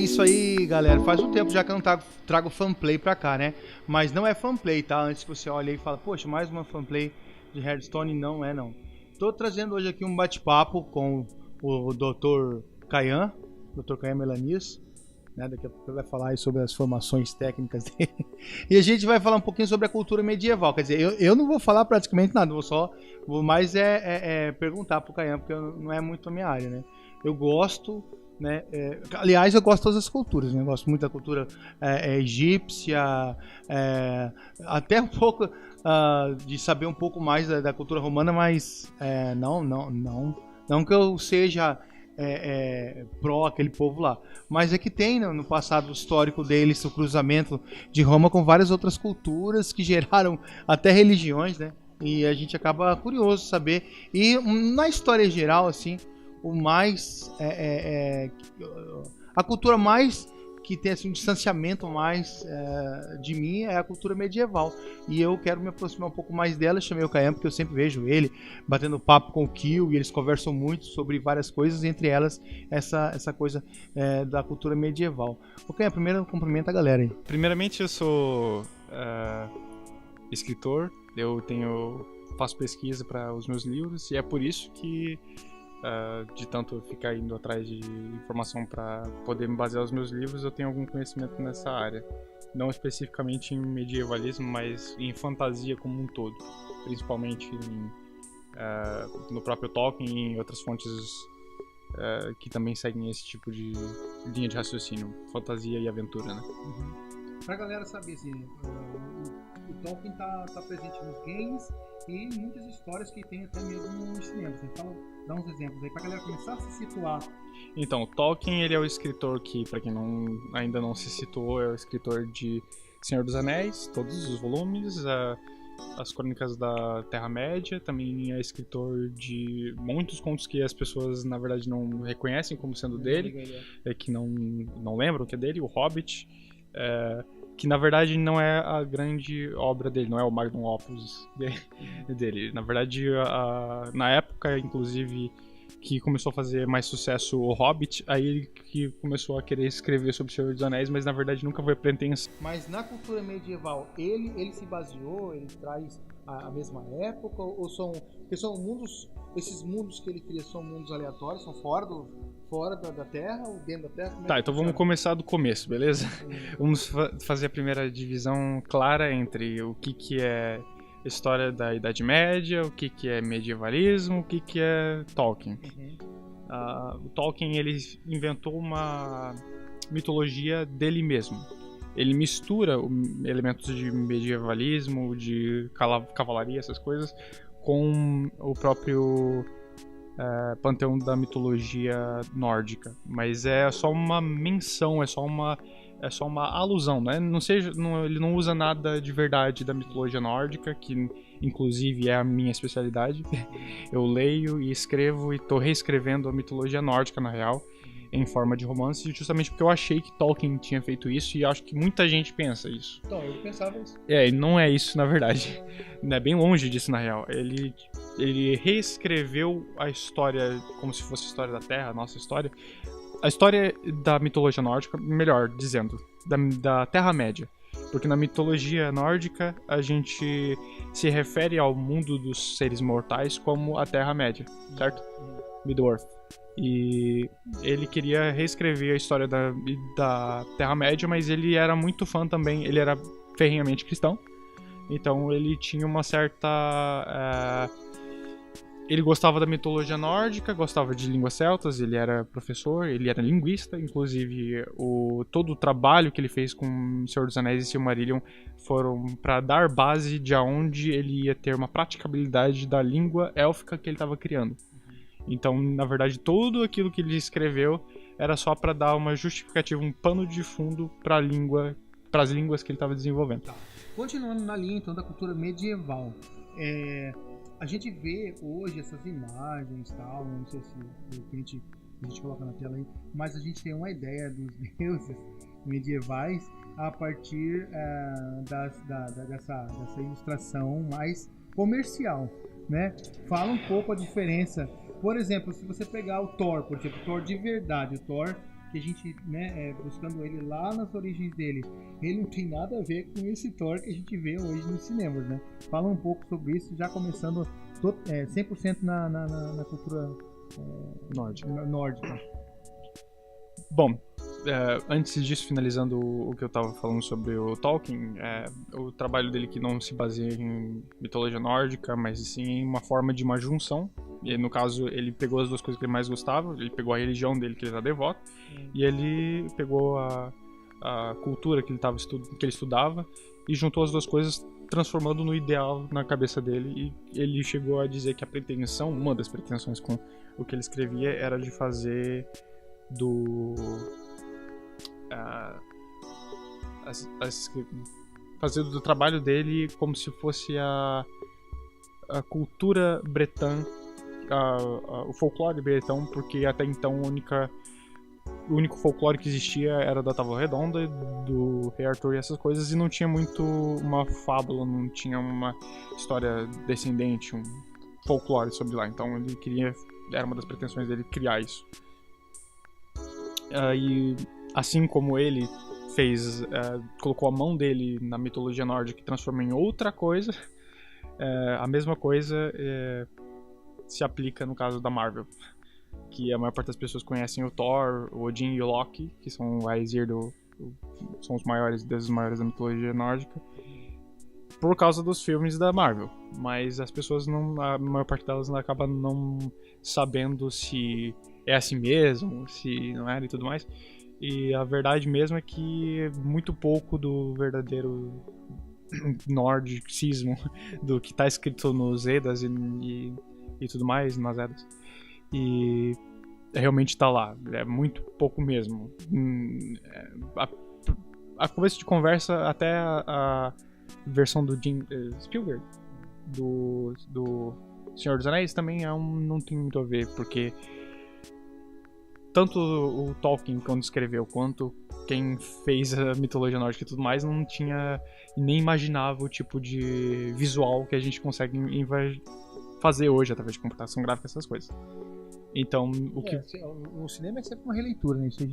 isso aí, galera. Faz um tempo já que eu não trago fanplay pra cá, né? Mas não é fanplay, tá? Antes que você olhe e fala, poxa, mais uma fanplay de Hearthstone. Não é, não. Tô trazendo hoje aqui um bate-papo com o Dr. Kayan, Dr. Kayan Melanis, né? Daqui a pouco ele vai falar aí sobre as formações técnicas dele. E a gente vai falar um pouquinho sobre a cultura medieval. Quer dizer, eu não vou falar praticamente nada, vou mais perguntar pro Kayan, porque não é muito a minha área, né? Eu gosto... né? Aliás, eu gosto de todas as culturas, né? Eu gosto muito da cultura egípcia, até um pouco de saber um pouco mais da cultura romana, mas não que eu seja pró aquele povo lá, mas é que tem no passado histórico deles o cruzamento de Roma com várias outras culturas que geraram até religiões, né? E a gente acaba curioso saber. E na história geral, assim, o mais a cultura mais que tem assim, um distanciamento mais de mim é a cultura medieval, e eu quero me aproximar um pouco mais dela. Chamei o Kayan porque eu sempre vejo ele batendo papo com o Kill e eles conversam muito sobre várias coisas, entre elas essa coisa da cultura medieval. O Kayan, primeiro cumprimenta a galera aí. Primeiramente, eu sou escritor, faço pesquisa para os meus livros, e é por isso que de tanto ficar indo atrás de informação para poder me basear nos meus livros, eu tenho algum conhecimento nessa área. Não especificamente em medievalismo, mas em fantasia como um todo. Principalmente no próprio Tolkien e em outras fontes que também seguem esse tipo de linha de raciocínio. Fantasia e aventura, né? Pra galera saber, assim, o Tolkien tá presente nos games e muitas histórias que tem até mesmo nos cinemas. Então, dá uns exemplos aí pra galera começar a se situar. Então, Tolkien, ele é o escritor que, pra quem ainda não se situou, é o escritor de Senhor dos Anéis, todos os volumes, as Crônicas da Terra-média, também é escritor de muitos contos que as pessoas, na verdade, não reconhecem como sendo dele, que não lembram que é dele, o Hobbit, que na verdade não é a grande obra dele, não é o magnum opus dele. Na verdade, na época, inclusive, que começou a fazer mais sucesso o Hobbit, aí ele que começou a querer escrever sobre o Senhor dos Anéis, mas na verdade nunca foi pretensão. Mas na cultura medieval, ele se baseou, ele traz a mesma época, ou são mundos, esses mundos que ele cria são mundos aleatórios, são fora da Terra ou dentro da Terra? Tá, então vamos começar do começo, beleza? Vamos fazer a primeira divisão clara entre o que é história da Idade Média, o que é medievalismo, o que é Tolkien. O Tolkien, ele inventou uma mitologia dele mesmo. Ele mistura elementos de medievalismo, de cavalaria, essas coisas, com o próprio panteão da mitologia nórdica. Mas é só uma menção, é só uma alusão, né? Ele não usa nada de verdade da mitologia nórdica, que inclusive é a minha especialidade. Eu leio e escrevo e tô reescrevendo a mitologia nórdica, na real, em forma de romance, justamente porque eu achei que Tolkien tinha feito isso, e acho que muita gente pensa isso. Então, eu pensava isso. E não é isso, na verdade. É bem longe disso, na real. Ele reescreveu a história como se fosse a história da Terra, a nossa história. A história da mitologia nórdica, melhor dizendo, da Terra-média. Porque na mitologia nórdica a gente se refere ao mundo dos seres mortais como a Terra-média, certo? Middle-earth. E ele queria reescrever a história da Terra-média, mas ele era muito fã também, ele era ferrenhamente cristão. Então ele tinha uma certa... Ele gostava da mitologia nórdica, gostava de línguas celtas, ele era professor, ele era linguista, inclusive todo o trabalho que ele fez com Senhor dos Anéis e Silmarillion foram para dar base de aonde ele ia ter uma praticabilidade da língua élfica que ele estava criando. Então, na verdade, tudo aquilo que ele escreveu era só para dar uma justificativa, um pano de fundo para as línguas que ele estava desenvolvendo. Tá. Continuando na linha então da cultura medieval, a gente vê hoje essas imagens, tal, não sei se a gente coloca na tela aí, mas a gente tem uma ideia dos deuses medievais a partir dessa ilustração mais comercial, né? Fala um pouco a diferença. Por exemplo, se você pegar o Thor, por exemplo, Thor de verdade, o Thor que a gente, né, buscando ele lá nas origens dele, ele não tem nada a ver com esse Thor que a gente vê hoje nos cinemas, né? Fala um pouco sobre isso, já começando 100% na cultura nórdica. Bom, antes disso, finalizando o que eu estava falando sobre o Tolkien, o trabalho dele que não se baseia em mitologia nórdica, mas sim em uma forma de uma junção. E no caso, ele pegou as duas coisas que ele mais gostava, ele pegou a religião dele, que ele era devoto, e ele pegou a cultura que ele estudava e juntou as duas coisas, transformando no ideal na cabeça dele. E ele chegou a dizer que uma das pretensões com o que ele escrevia era de fazer fazer do trabalho dele como se fosse a cultura bretã, o folclore bretão, porque até então o único folclore que existia era da Távola Redonda, do Rei Arthur e essas coisas, e não tinha muito uma fábula, não tinha uma história descendente, um folclore sobre lá. Então era uma das pretensões dele criar isso. E assim como ele colocou a mão dele na mitologia nórdica e transformou em outra coisa, a mesma coisa se aplica no caso da Marvel, que a maior parte das pessoas conhecem o Thor, o Odin e o Loki, que são o Aesir, são os deuses maiores da mitologia nórdica, por causa dos filmes da Marvel. Mas as pessoas a maior parte delas acaba não sabendo se é assim mesmo, se não era e tudo mais. E a verdade mesmo é que muito pouco do verdadeiro nordicismo, do que está escrito nos Eddas e tudo mais, nas Eddas, e realmente está lá, é muito pouco mesmo. A começo de conversa, até a versão do Jim Spielberg do Senhor dos Anéis também não tem muito a ver, porque tanto o Tolkien, quando escreveu, quanto quem fez a mitologia nórdica e tudo mais, não tinha nem imaginava o tipo de visual que a gente consegue fazer hoje através de computação gráfica, essas coisas. Então, o cinema é sempre uma releitura, né? Isso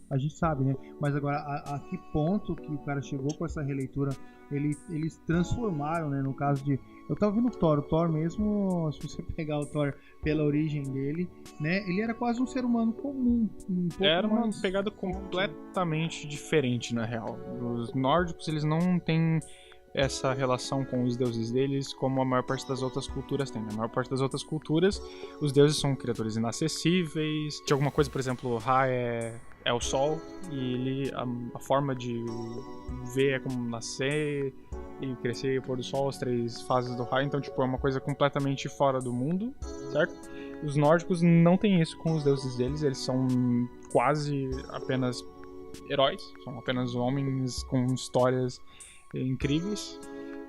a gente sabe, né? Mas agora, a que ponto que o cara chegou com essa releitura, eles transformaram, né? No caso de... Eu tava vendo o Thor mesmo, se você pegar o Thor pela origem dele, né? Ele era quase um ser humano comum. Era uma pegada completamente diferente, na real. Os nórdicos, eles não têm essa relação com os deuses deles como a maior parte das outras culturas tem. A maior parte das outras culturas, os deuses são criaturas inacessíveis. Tinha alguma coisa, por exemplo, Ra é o sol, e a forma de ver é como nascer e crescer e pôr do sol, as 3 fases do Ra. Então, tipo, é uma coisa completamente fora do mundo, certo? Os nórdicos não têm isso com os deuses deles, eles são quase apenas heróis, são apenas homens com histórias incríveis,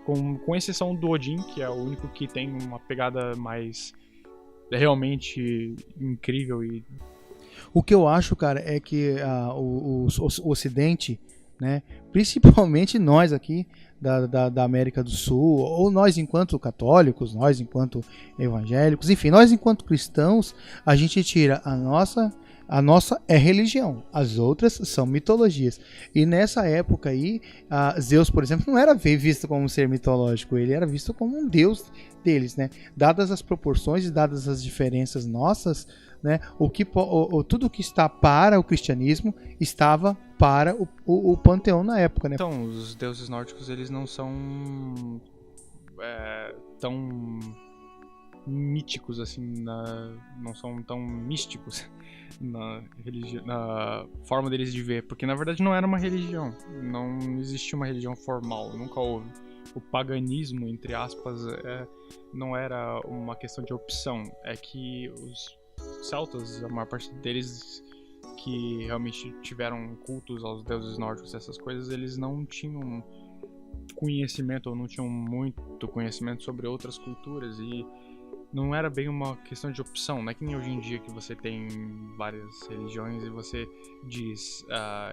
com exceção do Odin, que é o único que tem uma pegada mais realmente incrível. O que eu acho, cara, é que o Ocidente, né, principalmente nós aqui da América do Sul, ou nós enquanto católicos, nós enquanto evangélicos, enfim, nós enquanto cristãos, a gente tira a nossa é religião, as outras são mitologias. E nessa época aí, Zeus, por exemplo, não era visto como um ser mitológico, ele era visto como um deus deles, né? Dadas as proporções e dadas as diferenças nossas, né? Tudo que está para o cristianismo estava para o panteão na época, né? Então, os deuses nórdicos, eles não são tão míticos assim, não são tão místicos na forma deles de ver, porque na verdade não era uma religião, não existia uma religião formal, nunca houve. O paganismo, entre aspas, não era uma questão de opção, é que os celtas, a maior parte deles que realmente tiveram cultos aos deuses nórdicos, essas coisas, eles não tinham conhecimento, ou não tinham muito conhecimento sobre outras culturas, e não era bem uma questão de opção. Não é que nem hoje em dia que você tem várias religiões e você diz,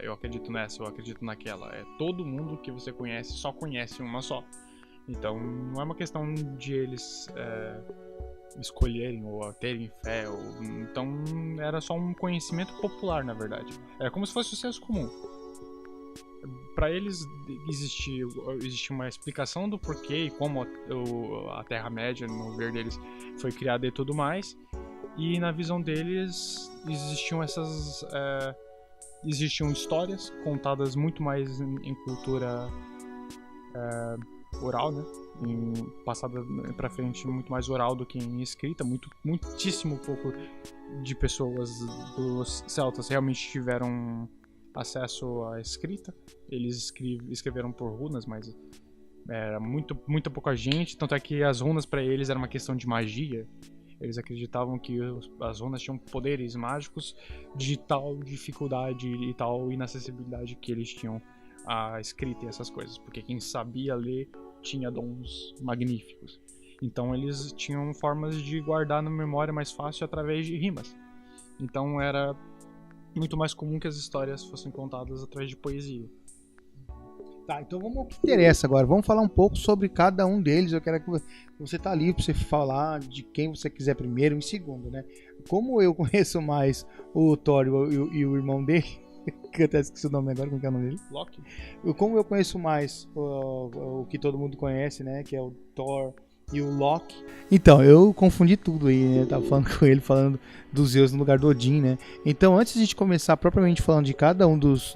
eu acredito nessa, eu acredito naquela. É todo mundo que você conhece só conhece uma só. Então não é uma questão de eles escolherem ou terem fé. Então era só um conhecimento popular, na verdade. Era como se fosse o senso comum. Para eles existia uma explicação do porquê e como a Terra-média, no ver deles, foi criada e tudo mais. E na visão deles existiam existiam histórias contadas muito mais em cultura oral, né? Passada para frente muito mais oral do que em escrita. Muitíssimo pouco de pessoas dos celtas realmente tiveram acesso à escrita. Eles escreveram por runas, mas era muita pouca gente. Tanto é que as runas para eles era uma questão de magia. Eles acreditavam que as runas tinham poderes mágicos de tal dificuldade e tal inacessibilidade que eles tinham a escrita e essas coisas, porque quem sabia ler tinha dons magníficos. Então eles tinham formas de guardar na memória mais fácil através de rimas. Então era muito mais comum que as histórias fossem contadas através de poesia. Tá, então vamos ao que interessa agora. Vamos falar um pouco sobre cada um deles. Eu quero que você tá livre para você falar de quem você quiser primeiro e segundo, né? Como eu conheço mais o Thor e o irmão dele, que eu até esqueci o nome agora, como é o nome dele? Loki. Como eu conheço mais o que todo mundo conhece, né? Que é o Thor e o Loki. Então, eu confundi tudo aí, né? Eu tava falando com ele, falando dos Zeus no lugar do Odin, né? Então, antes de a gente começar propriamente falando de cada um dos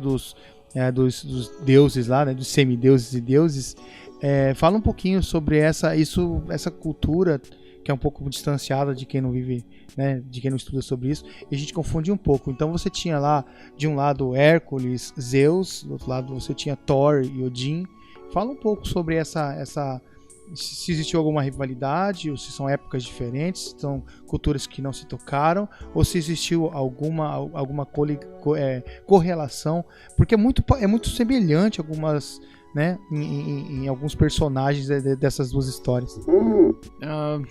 deuses lá, né? Dos semideuses e deuses, fala um pouquinho sobre essa cultura que é um pouco distanciada de quem não vive, né? De quem não estuda sobre isso, e a gente confunde um pouco. Então, você tinha lá, de um lado, Hércules, Zeus, do outro lado você tinha Thor e Odin. Fala um pouco sobre se existiu alguma rivalidade, ou se são épocas diferentes, são culturas que não se tocaram, ou se existiu alguma correlação, porque é muito semelhante algumas, né, em alguns personagens dessas duas histórias.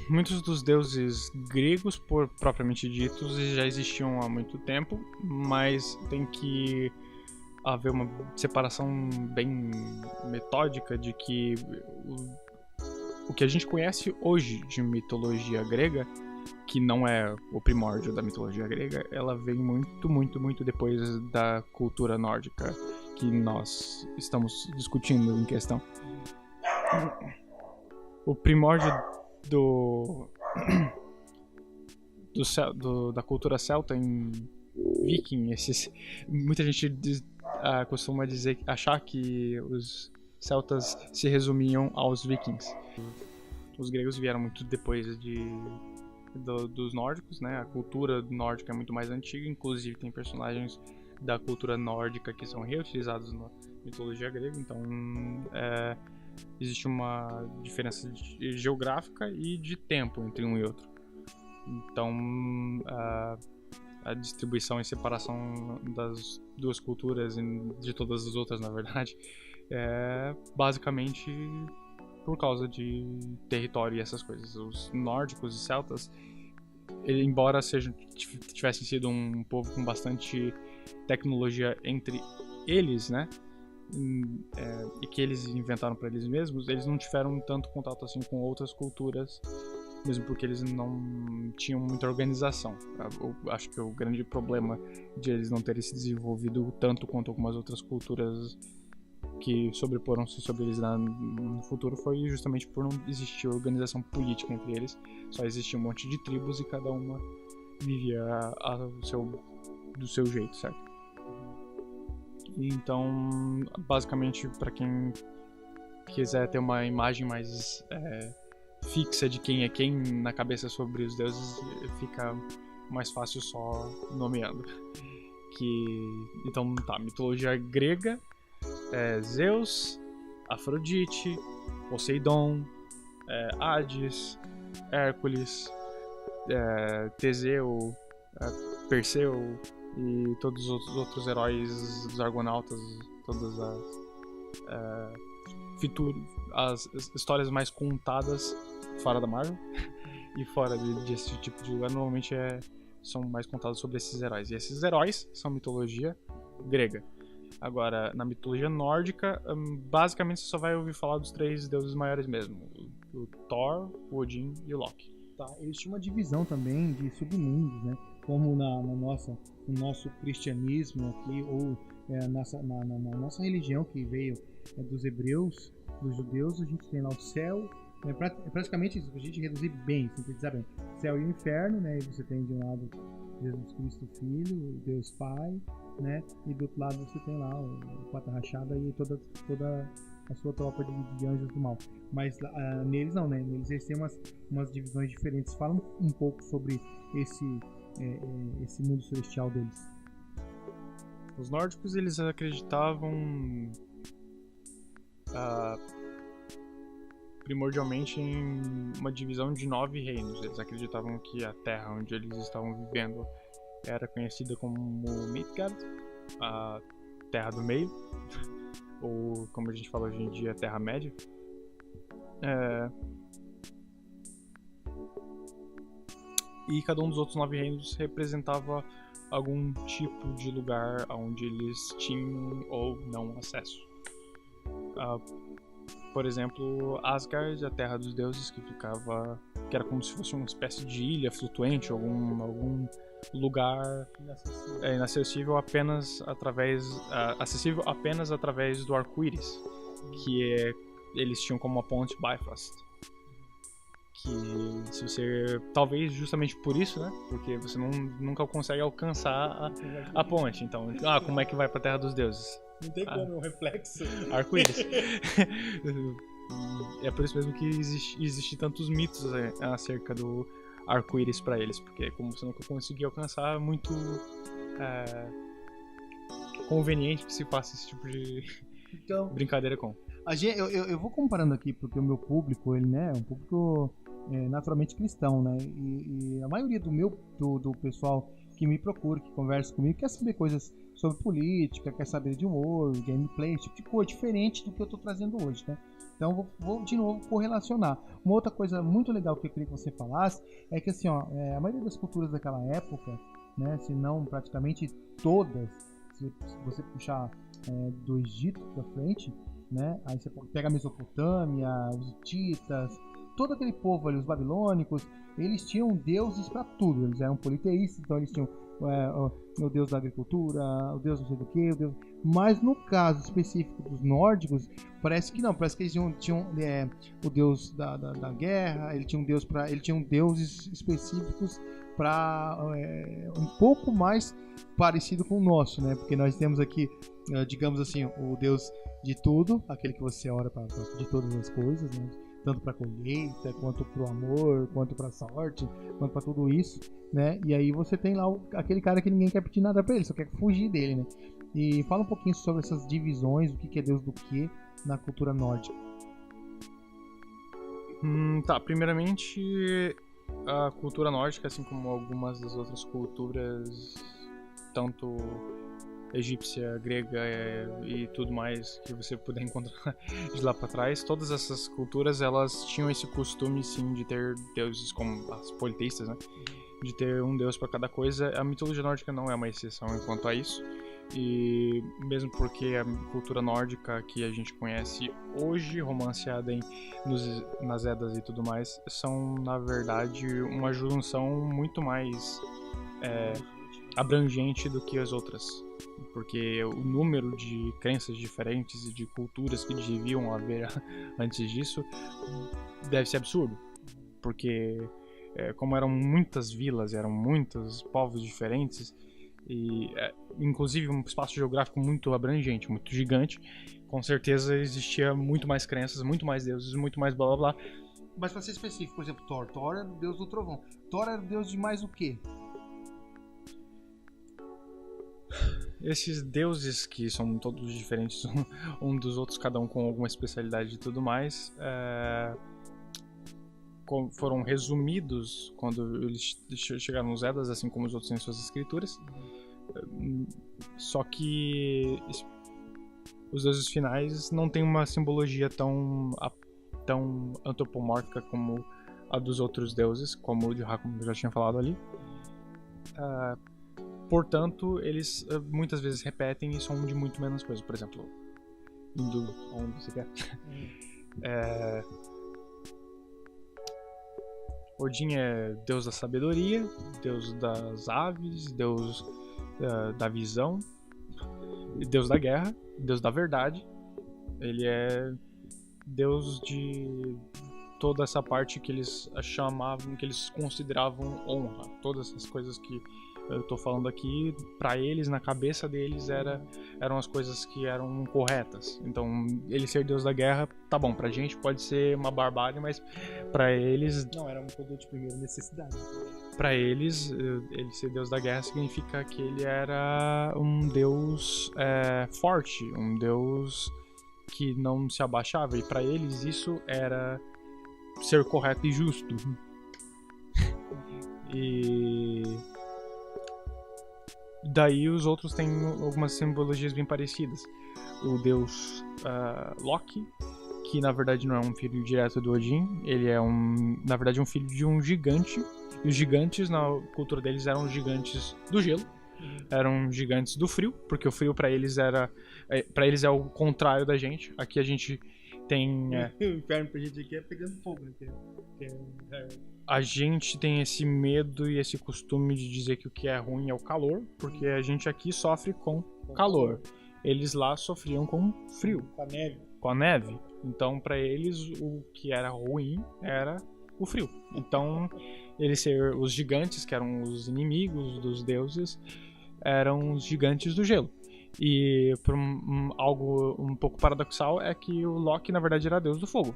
Muitos dos deuses gregos, propriamente ditos, já existiam há muito tempo, mas tem que haver uma separação bem metódica de que o que a gente conhece hoje de mitologia grega, que não é o primórdio da mitologia grega, ela vem muito depois da cultura nórdica que nós estamos discutindo em questão. O primórdio da cultura celta em Viking, muita gente costuma achar que os celtas se resumiam aos vikings. Os gregos vieram muito depois dos nórdicos, né? A cultura nórdica é muito mais antiga, inclusive tem personagens da cultura nórdica que são reutilizados na mitologia grega, então existe uma diferença geográfica e de tempo entre um e outro. Então a distribuição e separação das duas culturas e de todas as outras, na verdade, é basicamente por causa de território e essas coisas. Os nórdicos e celtas, embora tivessem sido um povo com bastante tecnologia entre eles, né, e que eles inventaram para eles mesmos, eles não tiveram tanto contato assim com outras culturas, mesmo porque eles não tinham muita organização. Eu acho que o grande problema de eles não terem se desenvolvido tanto quanto algumas outras culturas que sobreporam-se sobre eles no futuro foi justamente por não existir organização política entre eles. Só existia um monte de tribos e cada uma vivia do seu jeito, certo? Então, basicamente, para quem quiser ter uma imagem mais fixa de quem é quem na cabeça sobre os deuses, fica mais fácil só nomeando. Então, mitologia grega, Zeus, Afrodite, Poseidon, Hades, Hércules, Teseu, Perseu e todos os outros heróis dos Argonautas, todas as histórias mais contadas fora da Marvel e fora desse tipo de lugar, normalmente são mais contadas sobre esses heróis. E esses heróis são mitologia grega. Agora, na mitologia nórdica, basicamente você só vai ouvir falar dos três deuses maiores mesmo: o Thor, o Odin e o Loki. Tá, eles tinham uma divisão também de submundos, né? Como no nosso cristianismo aqui, ou na nossa religião que veio dos hebreus, dos judeus, a gente tem lá o céu, praticamente isso, a gente reduzir bem, sintetizar bem, céu e o inferno, né? E você tem de um lado Jesus Cristo Filho, Deus Pai, né? E do outro lado você tem lá o Pata Rachada e toda a sua tropa de anjos do mal. Mas neles não, né? Neles eles têm umas divisões diferentes. Fala um pouco sobre esse mundo celestial deles. Os nórdicos, eles acreditavam primordialmente em uma divisão de 9 reinos. Eles acreditavam que a terra onde eles estavam vivendo era conhecida como Midgard, a Terra do Meio, ou como a gente fala hoje em dia, Terra-média. E cada um dos outros 9 reinos representava algum tipo de lugar onde eles tinham ou não acesso. Por exemplo, Asgard, a Terra dos Deuses, que era como se fosse uma espécie de ilha flutuante, algum lugar inacessível acessível apenas através do arco-íris, que eles tinham como uma ponte Bifrost. Que se você, talvez justamente por isso, né? Porque você nunca consegue alcançar a ponte. Então, como é que vai pra Terra dos Deuses? Não tem como, é um reflexo. Arco-íris. É por isso mesmo que existe tantos mitos acerca do arco-íris pra eles, porque como você nunca conseguiu alcançar, é muito conveniente que se faça esse tipo de brincadeira com. Eu vou comparando aqui, porque o meu público, ele, né, é um público naturalmente cristão, né? E a maioria do pessoal que me procura, que conversa comigo, quer saber coisas sobre política, quer saber de humor, gameplay, tipo de coisa diferente do que eu tô trazendo hoje, né? Então vou de novo correlacionar. Uma outra coisa muito legal que eu queria que você falasse é que assim, a maioria das culturas daquela época, né, se não praticamente todas, se você puxar do Egito pra frente, né, aí você pega a Mesopotâmia, os hititas, todo aquele povo ali, os babilônicos, eles tinham deuses para tudo, eles eram politeístas, então eles tinham o deus da agricultura, o deus não sei do que, mas no caso específico dos nórdicos, parece que não, parece que eles tinham o deus da guerra, ele tinham deuses específicos para um pouco mais parecido com o nosso, né? Porque nós temos aqui, digamos assim, o deus de tudo, aquele que você ora de todas as coisas, né? Tanto para colheita, quanto para o amor, quanto para a sorte, quanto para tudo isso, né? E aí você tem lá aquele cara que ninguém quer pedir nada para ele, só quer fugir dele, né? E fala um pouquinho sobre essas divisões, o que é Deus do que na cultura nórdica. Primeiramente, a cultura nórdica, assim como algumas das outras culturas, tanto egípcia, grega e tudo mais que você puder encontrar de lá pra trás, todas essas culturas, elas tinham esse costume, sim, de ter deuses, como as politeístas, né? De ter um deus pra cada coisa. A mitologia nórdica não é uma exceção quanto a isso, e mesmo porque a cultura nórdica que a gente conhece hoje, romanceada nas Edas e tudo mais, são, na verdade, uma junção muito mais abrangente do que as outras, porque o número de crenças diferentes e de culturas que deviam haver antes disso deve ser absurdo, porque como eram muitas vilas, eram muitos povos diferentes e inclusive um espaço geográfico muito abrangente, muito gigante, com certeza existia muito mais crenças, muito mais deuses, muito mais blá blá blá. Mas para ser específico, por exemplo, Thor era o deus do trovão. Thor era o deus de mais o quê? Esses deuses que são todos diferentes um dos outros, cada um com alguma especialidade e tudo mais, foram resumidos quando eles chegaram nos Edas, assim como os outros em suas escrituras. Só que os deuses finais não têm uma simbologia tão antropomórfica como a dos outros deuses, como o de Ra, como eu já tinha falado ali. Portanto, eles muitas vezes repetem e são de muito menos coisa. Por exemplo, indo onde você quer. Odin é deus da sabedoria, deus das aves, deus da visão, deus da guerra, deus da verdade. Ele é deus de toda essa parte que eles chamavam, que eles consideravam honra. Todas essas coisas que eu tô falando aqui, pra eles, na cabeça deles, eram as coisas que eram corretas. Então, ele ser deus da guerra, tá bom, pra gente pode ser uma barbárie, mas pra eles... Não, era um produto de primeira necessidade. Pra eles, ele ser deus da guerra significa que ele era um deus forte, um deus que não se abaixava. E pra eles isso era ser correto e justo. E... daí os outros têm algumas simbologias bem parecidas. O deus Loki, que na verdade não é um filho direto do Odin, ele é na verdade um filho de um gigante. E os gigantes, na cultura deles, eram gigantes do gelo, eram gigantes do frio, porque o frio pra eles é o contrário da gente. Aqui a gente tem... O inferno pra gente aqui é pegando fogo, né? A gente tem esse medo e esse costume de dizer que o que é ruim é o calor, porque a gente aqui sofre com calor. Eles lá sofriam com frio. Com a neve. Então, pra eles, o que era ruim era o frio. Então, os gigantes, que eram os inimigos dos deuses, eram os gigantes do gelo. E algo um pouco paradoxal é que o Loki, na verdade, era deus do fogo.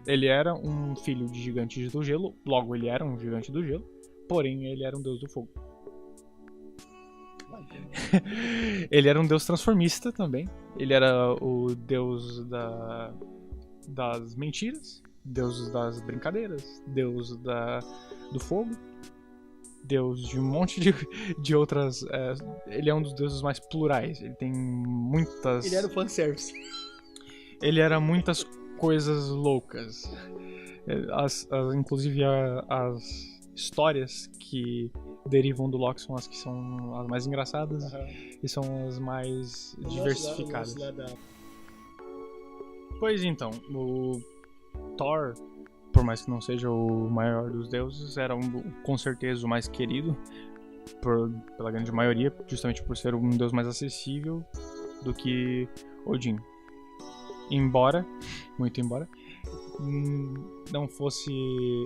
Ele era um filho de gigantes do gelo, logo ele era um gigante do gelo, porém ele era um deus do fogo. Ele era um deus transformista também. Ele era o deus das mentiras, deus das brincadeiras, deus do fogo, deus de um monte de outras... ele é um dos deuses mais plurais. Ele tem muitas... Ele era o fanservice. Ele era muitas coisas loucas. Inclusive as histórias que derivam do Loki são as que são as mais engraçadas e são as mais diversificadas. Pois então, o Thor, por mais que não seja o maior dos deuses, era com certeza o mais querido pela grande maioria, justamente por ser um deus mais acessível do que Odin. Muito embora, não fosse,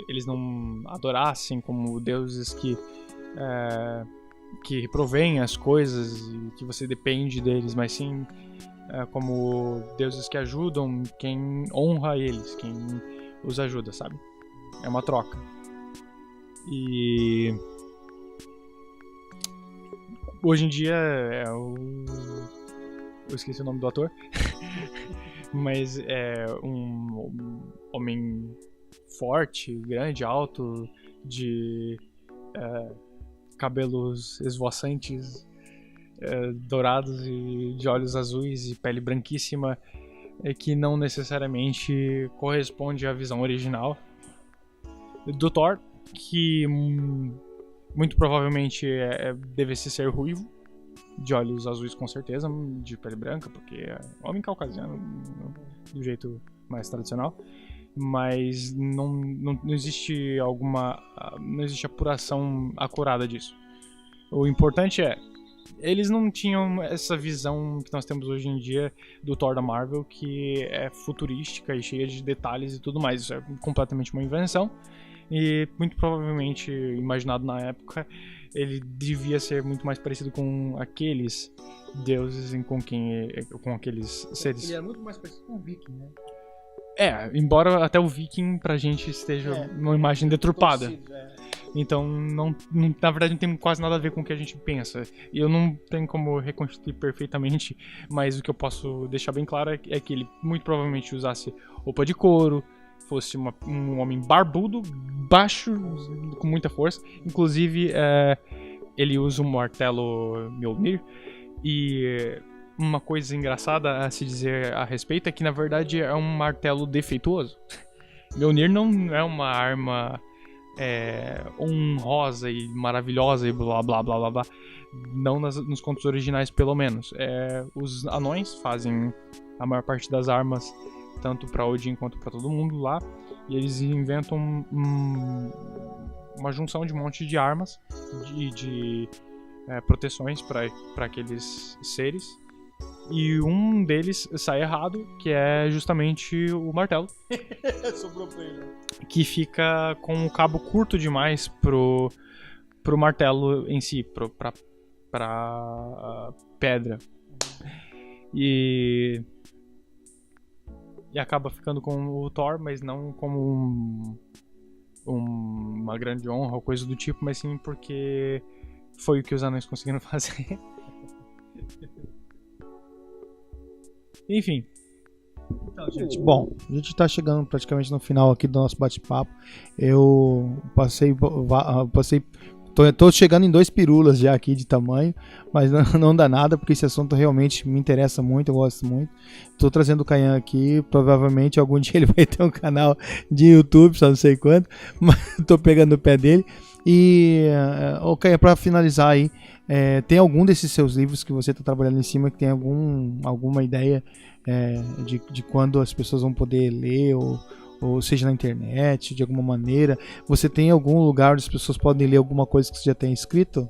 eles não adorassem como deuses que provêm as coisas e que você depende deles, mas sim como deuses que ajudam quem honra eles, quem os ajuda, sabe? É uma troca. E hoje em dia eu esqueci o nome do ator. Mas é um homem forte, grande, alto, de cabelos esvoaçantes, dourados e de olhos azuis e pele branquíssima, que não necessariamente corresponde à visão original do Thor, que muito provavelmente deve ser ruivo, de olhos azuis com certeza, de pele branca, porque é homem caucasiano do jeito mais tradicional, mas não existe não existe apuração acurada disso. O importante eles não tinham essa visão que nós temos hoje em dia do Thor da Marvel, que é futurística e cheia de detalhes e tudo mais. Isso é completamente uma invenção e muito provavelmente, imaginado na época, ele devia ser muito mais parecido com aqueles deuses e com aqueles seres. Ele era muito mais parecido com o Viking, né? Embora até o Viking pra gente esteja uma imagem deturpada. Então, na verdade, não tem quase nada a ver com o que a gente pensa. E eu não tenho como reconstruir perfeitamente, mas o que eu posso deixar bem claro é que ele muito provavelmente usasse roupa de couro, fosse um homem barbudo, baixo, com muita força. Inclusive, ele usa um martelo Mjolnir. E uma coisa engraçada a se dizer a respeito é que, na verdade, é um martelo defeituoso. Mjolnir não é uma arma honrosa e maravilhosa e blá blá blá blá blá. Não nos contos originais, pelo menos. Os anões fazem a maior parte das armas, tanto pra Odin quanto pra todo mundo lá. E eles inventam uma junção de um monte de armas, de proteções para aqueles seres. E um deles sai errado, que é justamente o martelo. Sobrou pra ele. Que fica com o cabo curto demais pro martelo em si, pra pedra. E acaba ficando com o Thor, mas não como uma grande honra ou coisa do tipo, mas sim porque foi o que os anões conseguiram fazer. Enfim. Então, gente, bom, a gente tá chegando praticamente no final aqui do nosso bate-papo. Eu tô chegando em 2 pirulas já aqui de tamanho, mas não dá nada, porque esse assunto realmente me interessa muito, eu gosto muito. Tô trazendo o Kayan aqui, provavelmente algum dia ele vai ter um canal de YouTube, só não sei quando, mas tô pegando o pé dele. E, Kayan, pra finalizar aí, tem algum desses seus livros que você tá trabalhando em cima que tem alguma ideia de quando as pessoas vão poder ler, ou seja na internet, de alguma maneira? Você tem algum lugar onde as pessoas podem ler alguma coisa que você já tenha escrito?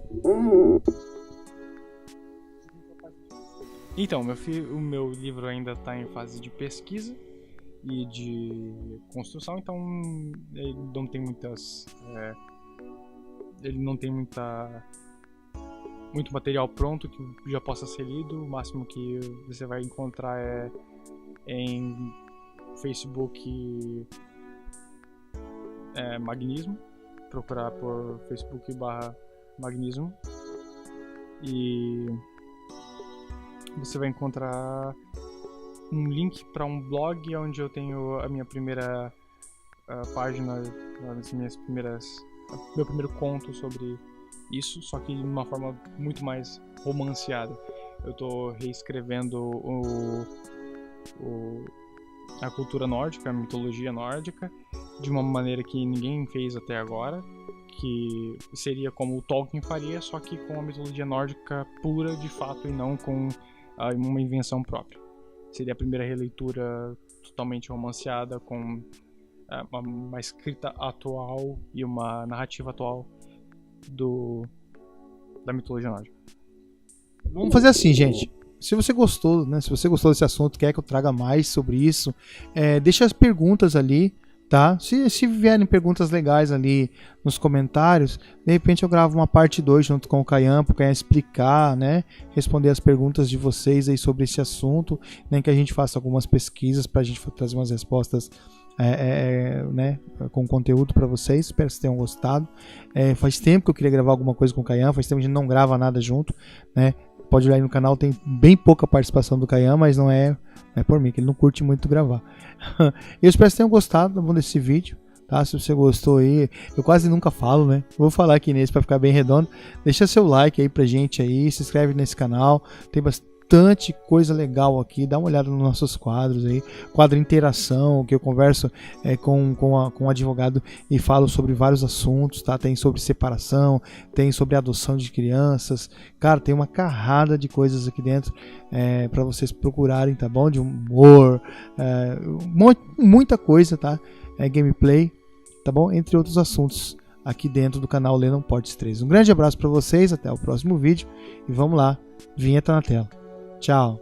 Então, o meu livro ainda está em fase de pesquisa e de construção, então ele não tem muito material pronto que já possa ser lido. O máximo que você vai encontrar é em Facebook Magnismo, procurar por Facebook/Magnismo e você vai encontrar um link para um blog onde eu tenho a minha primeira página, meu primeiro conto sobre isso, só que de uma forma muito mais romanceada. Eu tô reescrevendo a cultura nórdica, a mitologia nórdica, de uma maneira que ninguém fez até agora, que seria como o Tolkien faria, só que com a mitologia nórdica pura de fato e não com uma invenção própria. Seria a primeira releitura totalmente romanceada, com uma escrita atual e uma narrativa atual da mitologia nórdica. Vamos fazer assim, gente. Se você gostou, né? Se você gostou desse assunto, quer que eu traga mais sobre isso, deixa as perguntas ali, tá? Se vierem perguntas legais ali nos comentários, de repente eu gravo uma parte 2 junto com o Kayan, para o Kayan explicar, né? Responder as perguntas de vocês aí sobre esse assunto, nem que a gente faça algumas pesquisas para a gente trazer umas respostas né, com conteúdo para vocês. Espero que vocês tenham gostado. Faz tempo que eu queria gravar alguma coisa com o Kayan, faz tempo que a gente não grava nada junto, né? Pode olhar aí no canal, tem bem pouca participação do Kayan, mas não é por mim, que ele não curte muito gravar. Eu espero que vocês tenham gostado desse vídeo, tá? Se você gostou aí, eu quase nunca falo, né? Vou falar aqui nesse para ficar bem redondo. Deixa seu like aí pra gente aí, se inscreve nesse canal, tem bastante coisa legal aqui. Dá uma olhada nos nossos quadros aí, quadro interação, que eu converso com um advogado e falo sobre vários assuntos, tá? Tem sobre separação, tem sobre adoção de crianças, cara, tem uma carrada de coisas aqui dentro para vocês procurarem, tá bom? De humor, muita coisa, tá? Gameplay, tá bom? Entre outros assuntos aqui dentro do canal Lennon Portes 3. Um grande abraço para vocês, até o próximo vídeo e vamos lá, vinheta na tela. Tchau.